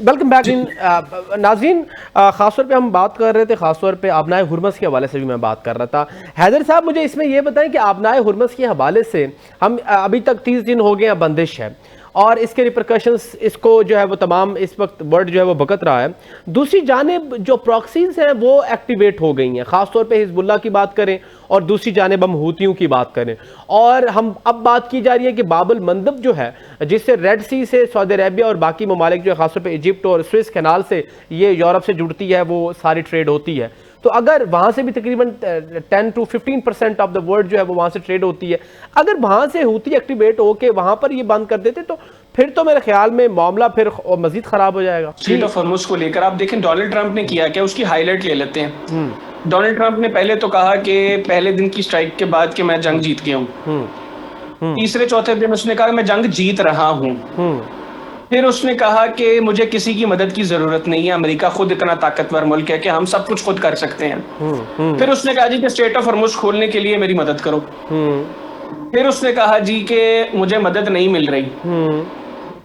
Welcome back नाज़रीन। ख़ासतौर पे हम बात कर रहे थे, ख़ासतौर पे आबनाए हुर्मस के हवाले से भी मैं बात कर रहा था। हैदर साहब, मुझे इसमें यह बताएं कि आबनाए हुर्मस के हवाले से हम अभी तक 30 दिन हो गए हैं, बंदिश है और इसके रिपरकशंस, इसको जो है वो तमाम इस वक्त वर्ल्ड जो है वो भुगत रहा है। दूसरी जानिब जो प्रॉक्सीज हैं वो एक्टिवेट हो गई हैं, ख़ासतौर पे हिजबुल्लाह की बात करें और दूसरी जानिब हम हूतियों की बात करें। और हम अब बात की जा रही है कि बाबुल मंदब जो है, जिससे रेड सी से सऊदी अरेबिया और बाकी ममालिक जो है, ख़ासतौर पे इजिप्ट और स्विस कैनाल से ये यूरोप से जुड़ती है, वो सारी ट्रेड होती है। तो अगर वहाँ से भी तकरीबन 10 to 15% ऑफ द वर्ल्ड जो है वो वहाँ से ट्रेड होती है, अगर वहाँ से हूती एक्टिवेट होके वहाँ पर ये बंद कर देते तो फिर तो मेरे ख्याल में मामला फिर मजीद खराब हो जाएगा। स्ट्रेट ऑफ हॉर्मुज़ को लेकर आप देखें डोनाल्ड ट्रंप ने किया क्या, उसकी हाईलाइट ले लेते हैं। डोनाल्ड ट्रंप ने पहले तो कहा कि पहले दिन की स्ट्राइक के बाद कि मैं जंग जीत गया हूँ। तीसरे चौथे दिन उसने कहा मैं जंग जीत रहा हूँ। फिर उसने कहा कि मुझे किसी की मदद की जरूरत नहीं है, अमेरिका खुद इतना ताकतवर मुल्क है कि हम सब कुछ खुद कर सकते हैं। फिर उसने कहा जी कि स्ट्रेट ऑफ हॉर्मुज़ खोलने के लिए मेरी मदद करो। फिर उसने कहा जी कि मुझे मदद नहीं मिल रही।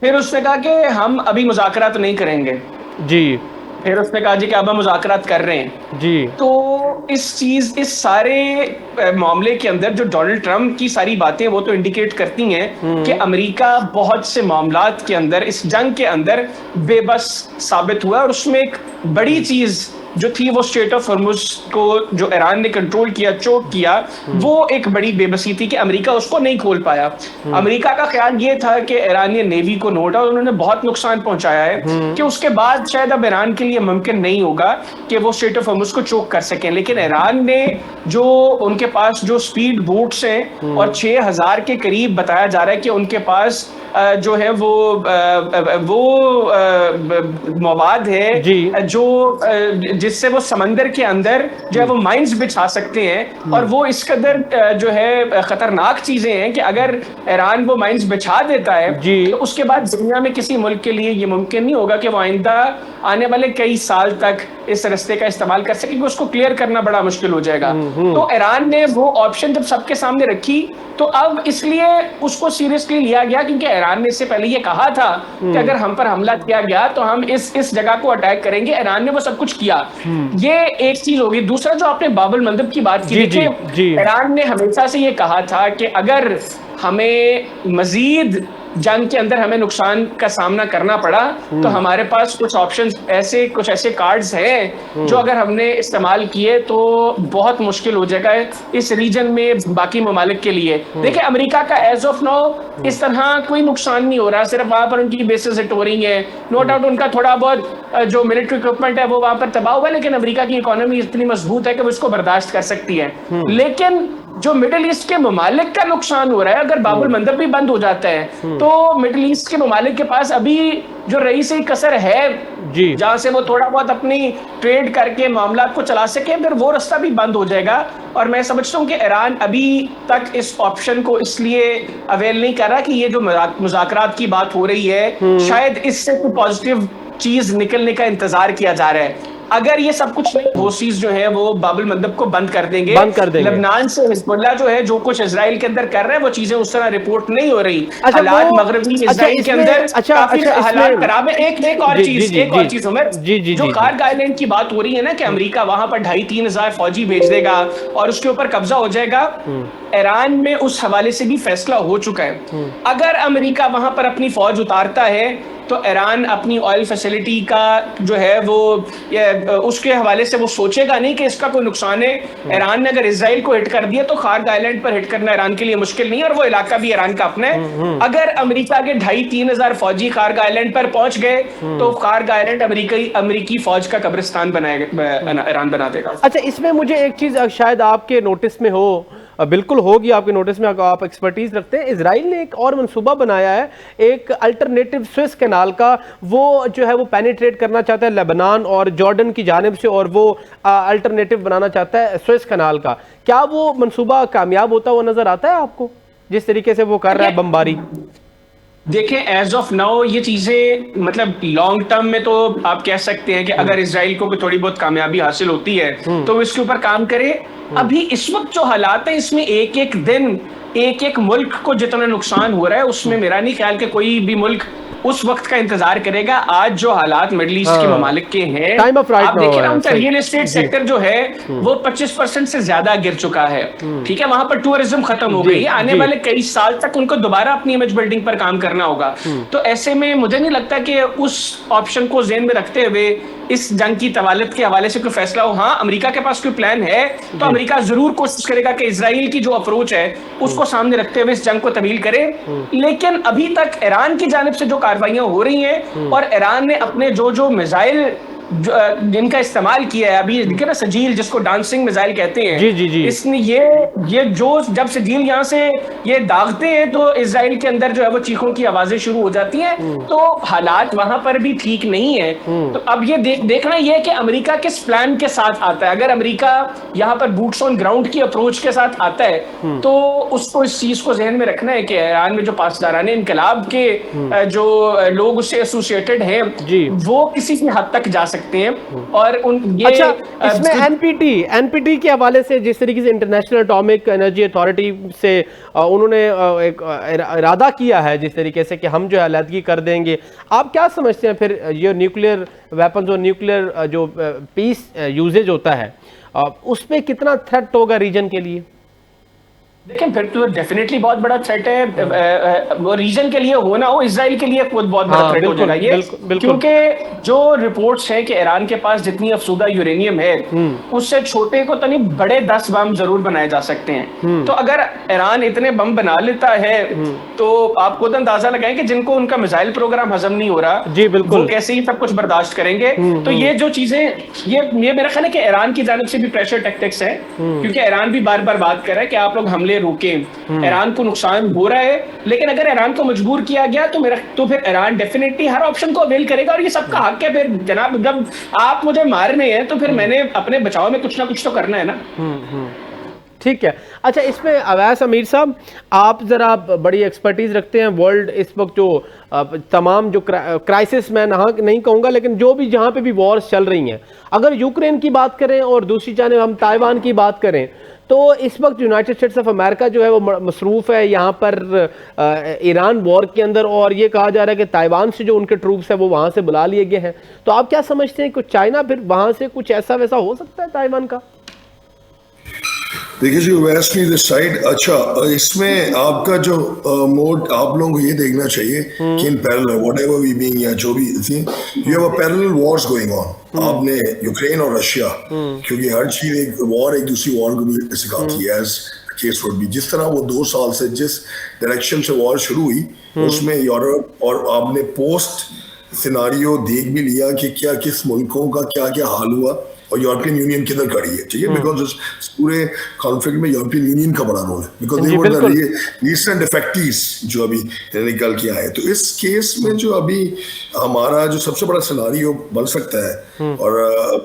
फिर उसने कहा कि हम अभी मुज़ाकरात नहीं करेंगे जी। फिर उसने कहा जी कि अब हम मुज़ाकरात कर रहे हैं जी। तो इस सारे मामले के अंदर जो डोनाल्ड ट्रंप की सारी बातें वो तो इंडिकेट करती हैं कि अमेरिका बहुत से मामलात के अंदर, इस जंग के अंदर बेबस साबित हुआ। और उसमें एक बड़ी चीज जो थी वो स्ट्रेट ऑफ हॉर्मुज़ को जो ईरान ने कंट्रोल किया, चोक किया, वो एक बड़ी बेबसी थी कि अमेरिका उसको नहीं खोल पाया। अमेरिका का ख्याल ये था कि ईरानियन नेवी को नो डाउट उन्होंने बहुत नुकसान पहुंचाया है कि उसके बाद शायद अब ईरान के लिए मुमकिन नहीं होगा कि वो स्ट्रेट ऑफ हॉर्मुज़ को चोक कर सकें। लेकिन ईरान ने जो उनके पास जो स्पीड बोट्स हैं और 6000 के करीब बताया जा रहा है कि उनके पास जो है वो मवाद है जो जिससे वो समंदर के अंदर जो है वो माइंस बिछा सकते हैं। और वो इस कदर जो है खतरनाक चीजें हैं कि अगर ईरान वो माइंस बिछा देता है तो उसके बाद दुनिया में किसी मुल्क के लिए ये मुमकिन नहीं होगा कि वो आइंदा आने वाले कई साल तक इस रास्ते का इस्तेमाल कर सके, क्योंकि उसको क्लियर करना बड़ा मुश्किल हो जाएगा। तो ईरान ने वो ऑप्शन जब सबके सामने रखी तो अब इसलिए उसको सीरियसली लिया गया, क्योंकि ईरान ने इससे पहले ये कहा था कि अगर हम पर हमला किया गया तो हम इस जगह को अटैक करेंगे। ईरान ने वो सब कुछ किया। ये एक चीज होगी। दूसरा, जो आपने बाबुल मंदब की बात की, देखिए ईरान ने हमेशा से ये कहा था कि अगर हमें मजीद जंग के अंदर हमें नुकसान का सामना करना पड़ा तो हमारे पास कुछ ऐसे कार्ड्स हैं जो अगर हमने इस्तेमाल किए तो बहुत मुश्किल हो जाएगा इस रीजन में बाकी ममालिक के लिए। देखिए अमेरिका का एज ऑफ नाउ इस तरह कोई नुकसान नहीं हो रहा, सिर्फ वहां पर उनकी बेसेस हिट हो रही है। नो डाउट उनका थोड़ा बहुत जो मिलिट्री इक्विपमेंट है वो वहां पर तबाह हुआ है, लेकिन अमेरिका की इकोनॉमी इतनी मजबूत है कि वो इसको बर्दाश्त कर सकती है। लेकिन जो मिडिल ईस्ट के ममालिक का नुकसान हो रहा है, अगर बाबुल मंदब भी बंद हो जाता है तो मिडिल ईस्ट के ममालिक के पास अभी जो रही से कसर है जहां से वो थोड़ा बहुत अपनी ट्रेड करके मामला को चला सके, फिर वो रास्ता भी बंद हो जाएगा। और मैं समझता हूँ कि ईरान अभी तक इस ऑप्शन को इसलिए अवेल नहीं कर रहा कि ये जो मुज़ाकरात की बात हो रही है शायद इससे कोई पॉजिटिव चीज निकलने का इंतजार किया जा रहा है। अगर ये सब कुछ नहीं, हौसीज जो है वो बाबुल मंदब को बंद कर देंगे। लेबनान से हिजबुल्लाह जो है जो कुछ इजराइल के अंदर कर रहा है वो चीजें उस तरह रिपोर्ट नहीं हो रही। हालात मगरबी इजराइल के अंदर काफी हालात खराब है। एक और चीज उमर, जो कारगिल आइलैंड की बात हो रही है ना कि अमेरिका वहां पर 2,500-3 हजार फौजी भेज देगा और उसके ऊपर कब्जा हो जाएगा, ईरान में उस हवाले से भी फैसला हो चुका है। अगर अमेरिका वहां पर अपनी फौज उतारता है तो ईरान अपनी ऑयल फैसिलिटी का जो है वो उसके हवाले से वो सोचेगा नहीं कि इसका कोई नुकसान है। ईरान ने अगर इजराइल को हिट कर दिया तो कारगिल आइलैंड पर हिट करना ईरान के लिए मुश्किल नहीं है, और वो इलाका भी ईरान का अपना है। अगर अमेरिका के 2,500-3 हजार फौजी कारगिल आइलैंड पर पहुंच गए तो कारगिल आइलैंड अमेरिकी फौज का कब्रिस्तान बनाएगा, ईरान बना देगा। अच्छा, इसमें मुझे एक चीज शायद आपके नोटिस में हो, बिल्कुल होगी आपके नोटिस में, आप एक्सपर्टीज रखते हैं। इजराइल ने एक और मंसूबा बनाया है, एक अल्टरनेटिव स्विस कैनाल का। वो जो है वो पेनिट्रेट करना चाहता है लेबनान और जॉर्डन की जानिब से, और वो अल्टरनेटिव बनाना चाहता है स्विस कैनाल का। क्या वो मंसूबा कामयाब होता हुआ नजर आता है आपको, जिस तरीके से वो कर रहा है बमबारी? देखें एज ऑफ नाउ ये चीजें मतलब लॉन्ग टर्म में तो आप कह सकते हैं कि अगर इजराइल को थोड़ी बहुत कामयाबी हासिल होती है तो इसके ऊपर काम करे। अभी इस वक्त जो हालात है इसमें एक एक दिन एक एक मुल्क को जितना नुकसान हो रहा है उसमें मेरा नहीं ख्याल कि कोई भी मुल्क उस वक्त का इंतजार करेगा। आज जो हालात मिडिल ईस्ट के ममालिक के हैं, टाइम ऑफ राइट आप देखिए ना, उनका रियल एस्टेट सेक्टर जो है वो 25% से ज्यादा गिर चुका है। ठीक है, वहां पर टूरिज्म खत्म हो गई। आने वाले कई साल तक उनको दोबारा अपनी इमेज बिल्डिंग पर काम करना होगा। तो ऐसे में मुझे नहीं लगता कि उस ऑप्शन को ज़हन में रखते हुए इस जंग की तवालत के हवाले से कोई फैसला हो। हाँ, अमेरिका के पास कोई प्लान है तो अमेरिका जरूर कोशिश करेगा कि इजराइल की जो अप्रोच है उसको सामने रखते हुए इस जंग को तवील करे। लेकिन अभी तक ईरान की जानिब से जो कार्रवाइयां हो रही हैं और ईरान ने अपने जो जो मिसाइल जिनका इस्तेमाल किया है, अभी देखिए ना सजील, जिसको डांसिंग मिसाइल कहते हैं, जी जी जी, इसने ये जो जब सजील यहाँ से ये दागते हैं तो इजराइल के अंदर जो है वो चीखों की आवाजें शुरू हो जाती हैं। तो हालात वहां पर भी ठीक नहीं है। तो अब ये देखना ये है कि अमेरिका किस प्लान के साथ आता है। अगर अमेरिका यहाँ पर बूट्स ऑन ग्राउंड की अप्रोच के साथ आता है तो उसको इस चीज को जहन में रखना है कि ईरान में जो पासदाराने इनकलाब के जो लोग उससे एसोसिएटेड हैं वो किसी भी हद तक जा सकते हैं। और ये अच्छा, इसमें एनपीटी के हवाले से जिस तरीके से इंटरनेशनल एटॉमिक एनर्जी अथॉरिटी से उन्होंने एक इरादा किया है जिस तरीके से कि हम जो है अलहदगी कर देंगे, आप क्या समझते हैं फिर ये न्यूक्लियर वेपन्स और न्यूक्लियर जो पीस यूजेज होता है उस पर कितना थ्रेट होगा रीजन के लिए? देखिए, फिर तो डेफिनेटली बहुत बड़ा थ्रेट है। वो रीजन के लिए हो ना हो, इजराइल के लिए खुद बहुत बड़ा थ्रेट हो जाएगा ये। क्योंकि जो रिपोर्ट्स हैं कि ईरान के पास जितनी अफसूदा यूरेनियम है उससे छोटे को तो नहीं बड़े 10 बम जरूर बनाए जा सकते हैं। तो अगर ईरान इतने बम बना लेता है तो आप खुद अंदाजा लगाएं कि जिनको उनका मिसाइल प्रोग्राम हजम नहीं हो रहा, जी बिल्कुल, वो कैसे ही सब कुछ बर्दाश्त करेंगे। तो ये जो चीजें, ये मेरा ख्याल है कि ईरान की जानिब से भी प्रेशर टैक्टिक्स है, क्योंकि ईरान भी बार बार बात कर रहा है कि आप लोग हमले रोके। ईरान को नुकसान हो रहा है, लेकिन अगर ईरान को मजबूर किया गया तो फिर ईरान डेफिनेटली हर ऑप्शन को अवेल करेगा। और ये सबका हक है। फिर जनाब, जब आप मुझे मारने हैं तो फिर मैंने अपने बचाव में कुछ ना कुछ तो करना है ना। ठीक है। अच्छा, इसमें अवैस अमीर साहब, आप ज़रा बड़ी एक्सपर्टीज़ रखते हैं। वर्ल्ड इस वक्त जो तमाम जो क्राइसिस, मैं नहीं कहूँगा, लेकिन जो भी जहाँ पे भी वॉर्स चल रही हैं, अगर यूक्रेन की बात करें और दूसरी जानिब हम ताइवान की बात करें, तो इस वक्त यूनाइटेड स्टेट्स ऑफ अमेरिका जो है वो मसरूफ़ है यहाँ पर ईरान वॉर के अंदर। और ये कहा जा रहा है कि ताइवान से जो उनके ट्रूप्स हैं वो वहाँ से बुला लिए गए हैं। तो आप क्या समझते हैं कि चाइना फिर वहाँ से कुछ ऐसा वैसा हो सकता है ताइवान का? देखिए जी, वेस्ट नी दिस साइड। अच्छा, इसमें आपका जो मोड, आप लोगों को ये देखना चाहिए कि in parallel whatever we being या जो भी थी, you have a parallel wars going on. आपने यूक्रेन और रशिया, क्योंकि हर चीज एक वॉर एक दूसरी वॉर को भी सिखाती है, एज केस वुड बी। जिस तरह वो 2 साल से जिस डायरेक्शन से वॉर शुरू हुई उसमें यूरोप, और आपने पोस्ट सिनारियो देख भी लिया कि क्या किस मुल्कों का क्या क्या हाल हुआ और यूरोपियन यूनियन किधर खड़ी है। ठीक है, बिकॉज इस पूरे कॉन्फ्लिक्ट में यूरोपियन यूनियन का बड़ा रोल है, because they were the recent defects जो अभी निकल के आए। तो इस केस में जो अभी हमारा जो सबसे बड़ा सिनारियो बन सकता है और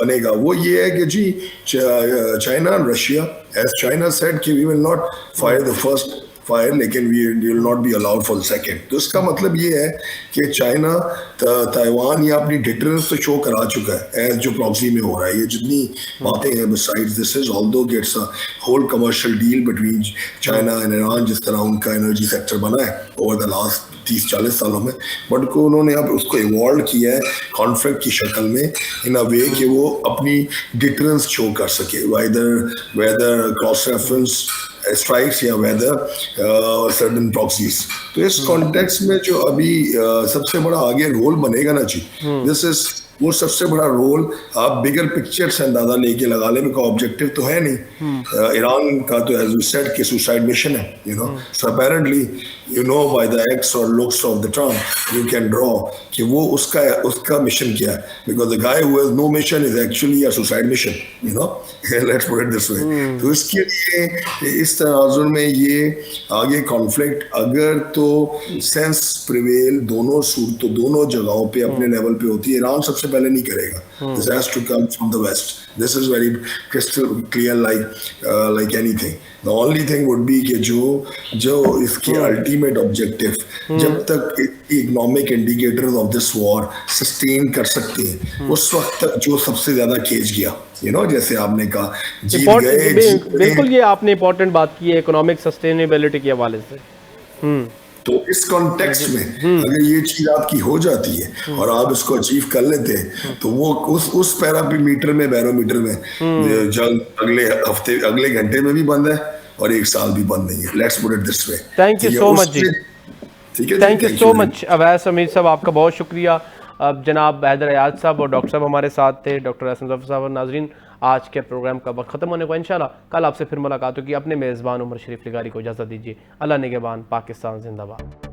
बनेगा वो ये है कि जी China and Russia, as China said कि we will not fire the first fire, लेकिन we will not be allowed for the second. तो इसका मतलब ये है कि चाइना ताइवान या अपनी डिटरेंस तो शो करा चुका है, एज जो प्रॉक्सी में हो रहा है। ये जितनी बातें हैं besides this is although gets a whole commercial deal between China and Iran, जिस तरह उनका एनर्जी सेक्टर बना है ओवर द लास्ट 30-40 सालों में, बट को उन्होंने अब उसको इवॉल्व किया है कॉन्फ्लिक्ट की शक्ल में इन अ वे कि वो अपनी डिटरेंस शो कर सके, वेदर क्रॉस रेफरेंस स्ट्राइक्स या वेदर सर्टन प्रॉक्सीज। तो इस कॉन्टेक्स्ट में जो अभी सबसे बड़ा आगे रोल बनेगा ना जी, दिस इज वो सबसे बड़ा रोल। आप बिगर पिक्चर से अंदाजा लेके लगा लें, का ऑब्जेक्टिव तो है नहीं ईरान का, तो एज वी सेड कि सुसाइड मिशन है, you know. So apparently you know by the acts or looks of the term you can draw कि वो उसका मिशन क्या है, because the guy who has no mission is actually a suicide mission, you know, let's put it this way. तो इसके लिए इस तनाजुर में ये आगे कॉन्फ्लिक्ट अगर तो सेंस प्रिवेल दोनों सूरतों दोनों जगहों पे अपने लेवल पे होती है, ईरान सबसे पहले नहीं करेगा। This has to come from the west, this is very crystal clear like anything. The only thing would be कि जो इसके अल्टीमेट ऑब्जेक्टिव जब तक economic indicators of this war sustain कर सकते हैं उस वक्त तक जो सबसे ज्यादा केज गया, यू नो, जैसे आपने कहा जीत गए। बिल्कुल, ये आपने इंपॉर्टेंट बात की है इकोनॉमिक सस्टेनेबिलिटी के हवाले से। तो इस कॉन्टेक्स्ट में अगर ये चीज आपकी हो जाती है और आप इसको अचीव कर लेते हैं तो वो उस पैरामीटर में, बैरोमीटर में जंग अगले हफ्ते, अगले घंटे में भी बंद है और एक साल भी बंद नहीं है। Let's put it this way. Thank you so much जी। ठीक है, thank you so much Awais Hameed साहब, आपका बहुत शुक्रिया। अब जनाब हैदर अयाज साहब और डॉक्टर साहब हमारे साथ थे, डॉक्टर एहसन ज़फ़र साहब। और नाजरीन, आज के प्रोग्राम का वक्त ख़त्म होने को, इंशाल्लाह कल आपसे फिर मुलाकात होगी। अपने मेज़बान उमर शरीफ लिगारी को इजाज़त दीजिए। अल्लाह निगहबान, पाकिस्तान जिंदाबाद।